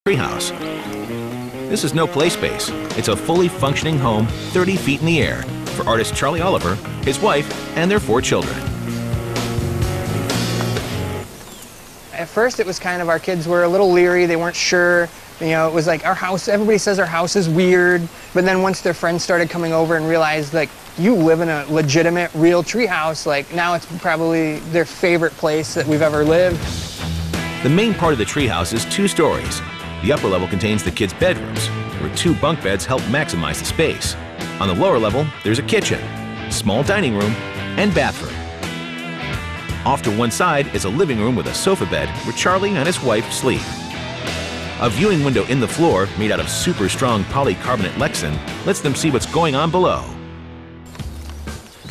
treehouse. This is no play space. It's a fully functioning home 30 feet in the air for artist Charlie Oliver, his wife, and their 4 children. At first it was kind of, our kids were a little leery, they weren't sure. You know, it was like, our house, everybody says our house is weird. But then once their friends started coming over and realized, like, you live in a legitimate, real treehouse, like, now it's probably their favorite place that we've ever lived. The main part of the treehouse is 2 stories. The upper level contains the kids' bedrooms, where 2 bunk beds help maximize the space. On the lower level, there's a kitchen, small dining room, and bathroom. Off to one side is a living room with a sofa bed where Charlie and his wife sleep. A viewing window in the floor, made out of super strong polycarbonate Lexan, lets them see what's going on below.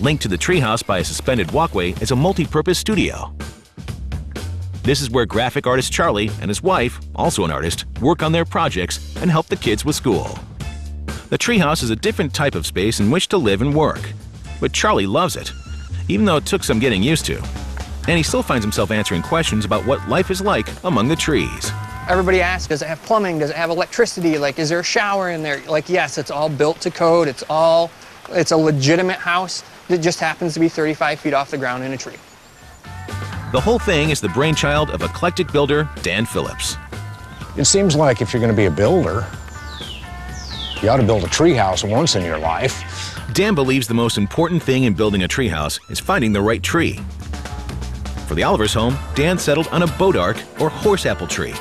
Linked to the treehouse by a suspended walkway is a multi-purpose studio. This is where graphic artist Charlie and his wife, also an artist, work on their projects and help the kids with school. The treehouse is a different type of space in which to live and work, but Charlie loves it, even though it took some getting used to. And he still finds himself answering questions about what life is like among the trees. Everybody asks, does it have plumbing? Does it have electricity? Like, is there a shower in there? Like, yes, it's all built to code. It's a legitimate house that just happens to be 35 feet off the ground in a tree. The whole thing is the brainchild of eclectic builder Dan Phillips. It seems like if you're going to be a builder, you ought to build a treehouse once in your life. Dan believes the most important thing in building a treehouse is finding the right tree. For the Olivers' home, Dan settled on a bodark or horseapple tree.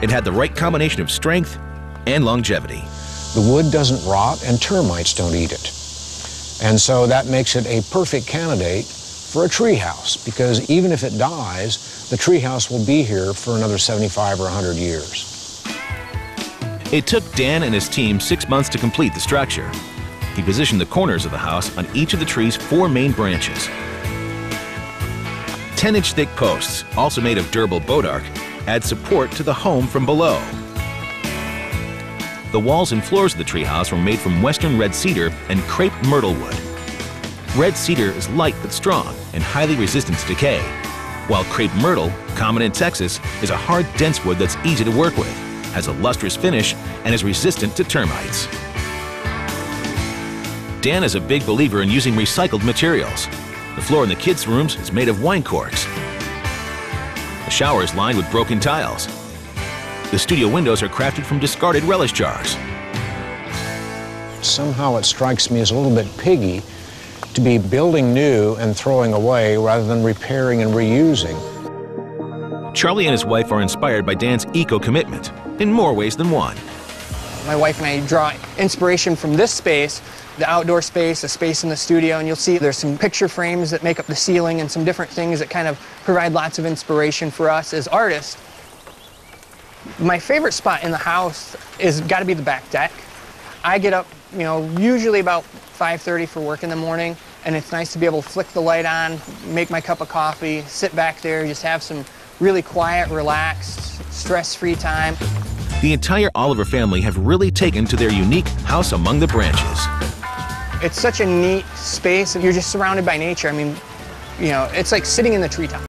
It had the right combination of strength and longevity. The wood doesn't rot and termites don't eat it. And so that makes it a perfect candidate for a treehouse, because even if it dies, the treehouse will be here for another 75 or 100 years. It took Dan and his team 6 months to complete the structure. He positioned the corners of the house on each of the tree's 4 main branches. 10-inch thick posts, also made of durable bodark, add support to the home from below. The walls and floors of the treehouse were made from western red cedar and crepe myrtle wood. Red cedar is light but strong and highly resistant to decay, while crepe myrtle, common in Texas, is a hard, dense wood that's easy to work with, has a lustrous finish, and is resistant to termites. Dan is a big believer in using recycled materials. The floor in the kids' rooms is made of wine corks. The shower is lined with broken tiles. The studio windows are crafted from discarded relish jars. Somehow it strikes me as a little bit piggy to be building new and throwing away rather than repairing and reusing. Charlie and his wife are inspired by Dan's eco-commitment in more ways than one. My wife and I draw inspiration from this space, the outdoor space, the space in the studio, and you'll see there's some picture frames that make up the ceiling and some different things that kind of provide lots of inspiration for us as artists. My favorite spot in the house is got to be the back deck. I get up, you know, usually about 5:30 for work in the morning, and it's nice to be able to flick the light on, make my cup of coffee, sit back there, just have some really quiet, relaxed, stress-free time. The entire Oliver family have really taken to their unique house among the branches. It's such a neat space, and you're just surrounded by nature. I mean, you know, it's like sitting in the treetop.